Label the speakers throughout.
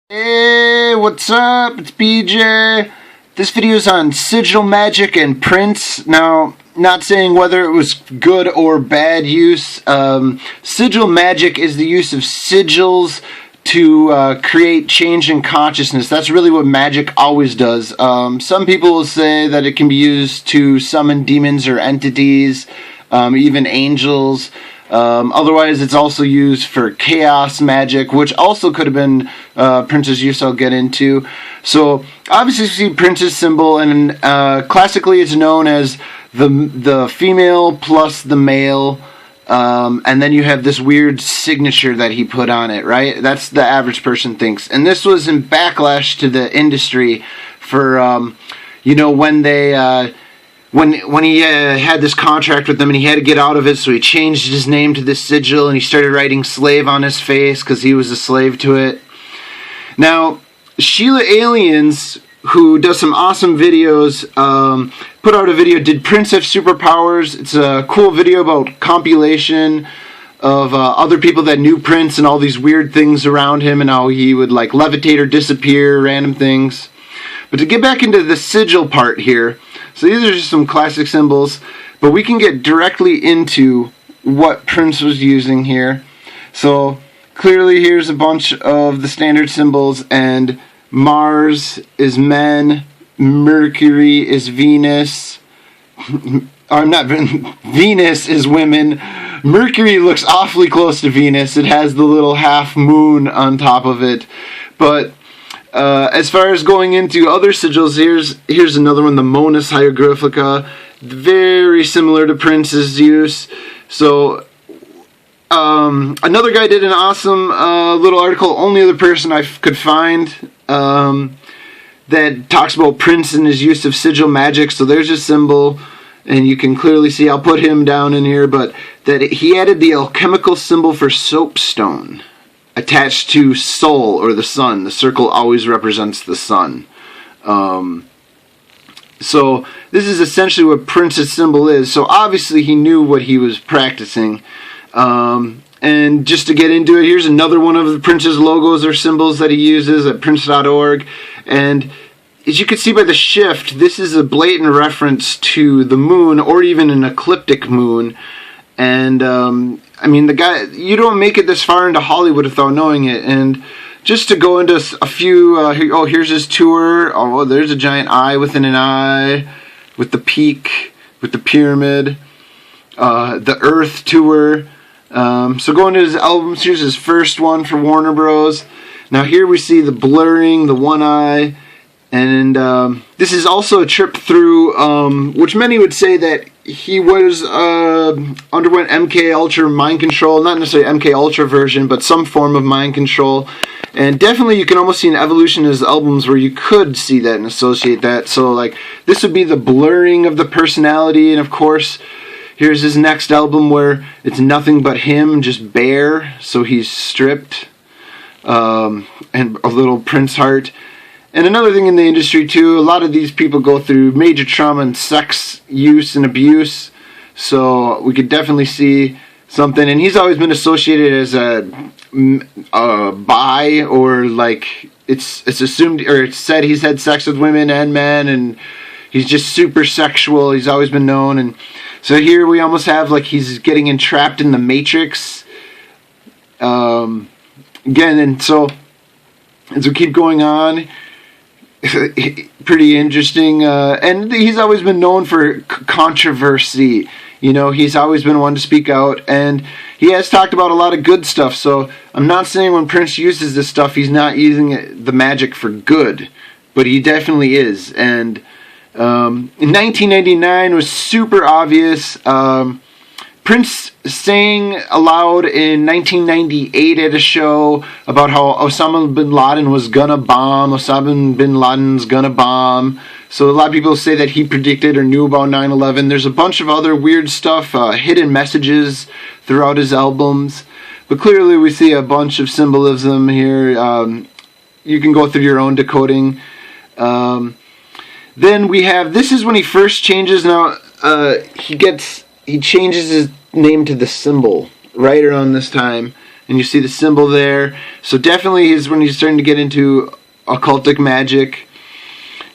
Speaker 1: Hey, what's up? It's BJ. This video is on Sigil magic and Prince. Now, not saying whether it was good or bad use. Sigil magic is the use of sigils to create change in consciousness. That's really what magic always does. Some people will say that it can be used to summon demons or entities, even angels. Otherwise, it's also used for chaos magic, which also could have been Prince's use. I'll get into. So, obviously, you see Prince's symbol, and classically, it's known as the female plus the male, and then you have this weird signature that he put on it. Right? That's the average person thinks, and this was in backlash to the industry for when they. When he had this contract with them and he had to get out of it, so he changed his name to this sigil and he started writing slave on his face because he was a slave to it. Now, SheilaAliens, who does some awesome videos, put out a video, Did Prince Have Superpowers? It's a cool video about compilation of other people that knew Prince and all these weird things around him and how he would like levitate or disappear, random things. But to get back into the sigil part here, so these are just some classic symbols, but we can get directly into what Prince was using here. So clearly here's a bunch of the standard symbols, and Mars is men, Mercury is Venus, or not Venus is women. Mercury looks awfully close to Venus. It has the little half moon on top of it, but as far as going into other sigils, here's another one, the Monas Hieroglyphica, very similar to Prince's use. So another guy did an awesome little article, only other person I could find, that talks about Prince and his use of sigil magic. So there's a symbol, and you can clearly see, I'll put him down in here, but that he added the alchemical symbol for soapstone attached to Sol, or the sun. The circle always represents the sun. So this is essentially what Prince's symbol is. So obviously he knew what he was practicing. And just to get into it, here's another one of the Prince's logos or symbols that he uses at prince.org. And as you can see by the shift, this is a blatant reference to the moon, or even an ecliptic moon. And I mean, the guy, you don't make it this far into Hollywood without knowing it. And just to go into a few, here's his tour. Oh, there's a giant eye within an eye, with the peak, with the pyramid, the Earth tour. So going to his albums, here's his first one for Warner Bros. Now here we see the blurring, the one eye. And this is also a trip through, which many would say that he was underwent MK Ultra mind control, not necessarily MK Ultra version, but some form of mind control. And definitely you can almost see an evolution in his albums where you could see that and associate that. So like this would be the blurring of the personality, and of course here's his next album where it's nothing but him, just bare, so he's stripped, and a little Prince heart. And another thing in the industry too, a lot of these people go through major trauma and sex use and abuse, so we could definitely see something. And he's always been associated as a bi, or like it's assumed, or it's said he's had sex with women and men, and he's just super sexual. He's always been known. And so here we almost have like he's getting entrapped in the Matrix again. And so as we keep going on, pretty interesting, and he's always been known for controversy. You know, he's always been one to speak out, and he has talked about a lot of good stuff. So I'm not saying when Prince uses this stuff he's not using the magic for good, but he definitely is. And in 1999 was super obvious. Prince sang aloud in 1998 at a show about how Osama bin Laden was gonna bomb. Osama bin Laden's gonna bomb. So a lot of people say that he predicted or knew about 9/11. There's a bunch of other weird stuff, hidden messages throughout his albums. But clearly we see a bunch of symbolism here. You can go through your own decoding. Then we have, this is when he first changes. Now, he changes his name to the symbol right around this time. and you see the symbol there. So definitely is when he's starting to get into occultic magic.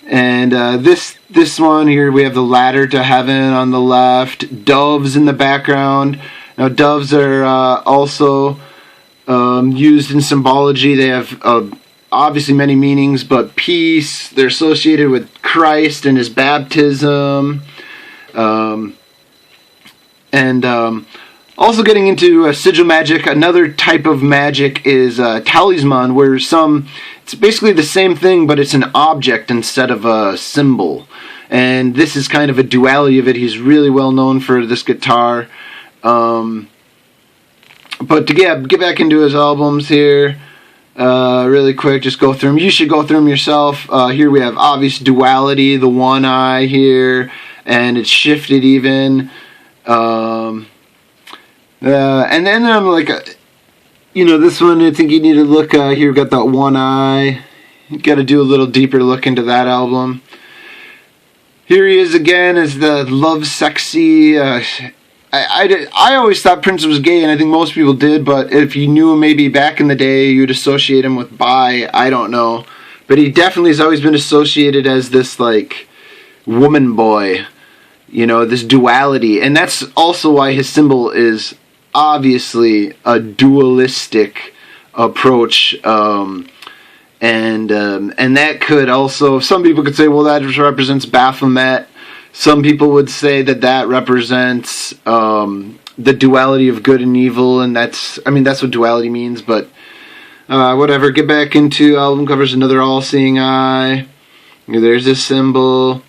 Speaker 1: And this one here, we have the ladder to heaven on the left, doves in the background. Now doves are also used in symbology. They have obviously many meanings, but peace, they're associated with Christ and his baptism. Also getting into sigil magic, another type of magic is talisman, where it's basically the same thing, but it's an object instead of a symbol. And this is kind of a duality of it. He's really well known for this guitar. But to get back into his albums here, really quick, just go through them. You should go through them yourself. Here we have obvious duality, the one eye here, and it's shifted even. And then I'm like, this one, I think you need to look, here we've got that one eye. You got to do a little deeper look into that album. Here he is again as the Love Sexy. I always thought Prince was gay, and I think most people did, but if you knew him maybe back in the day, you'd associate him with bi. I don't know. But he definitely has always been associated as this, like, woman boy. This duality. And that's also why his symbol is obviously a dualistic approach. And that could also, some people could say, well, that just represents Baphomet. Some people would say that represents the duality of good and evil, and that's what duality means, but whatever. Get back into album covers, another all-seeing eye. There's this symbol.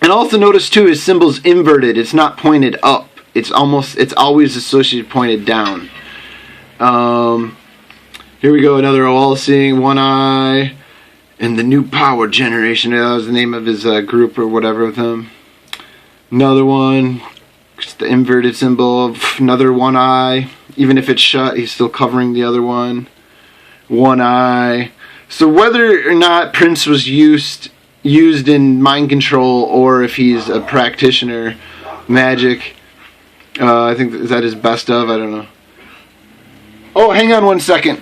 Speaker 1: And also notice too, his symbol's inverted. It's not pointed up. It's always associated pointed down. Here we go, another all-seeing, one eye. And the New Power Generation, that was the name of his group or whatever with him. Another one, just the inverted symbol, another one eye. Even if it's shut, he's still covering the other one. One eye. So whether or not Prince was used in mind control, or if he's a practitioner, magic, I think, is that his best of? I don't know. Oh, hang on one second.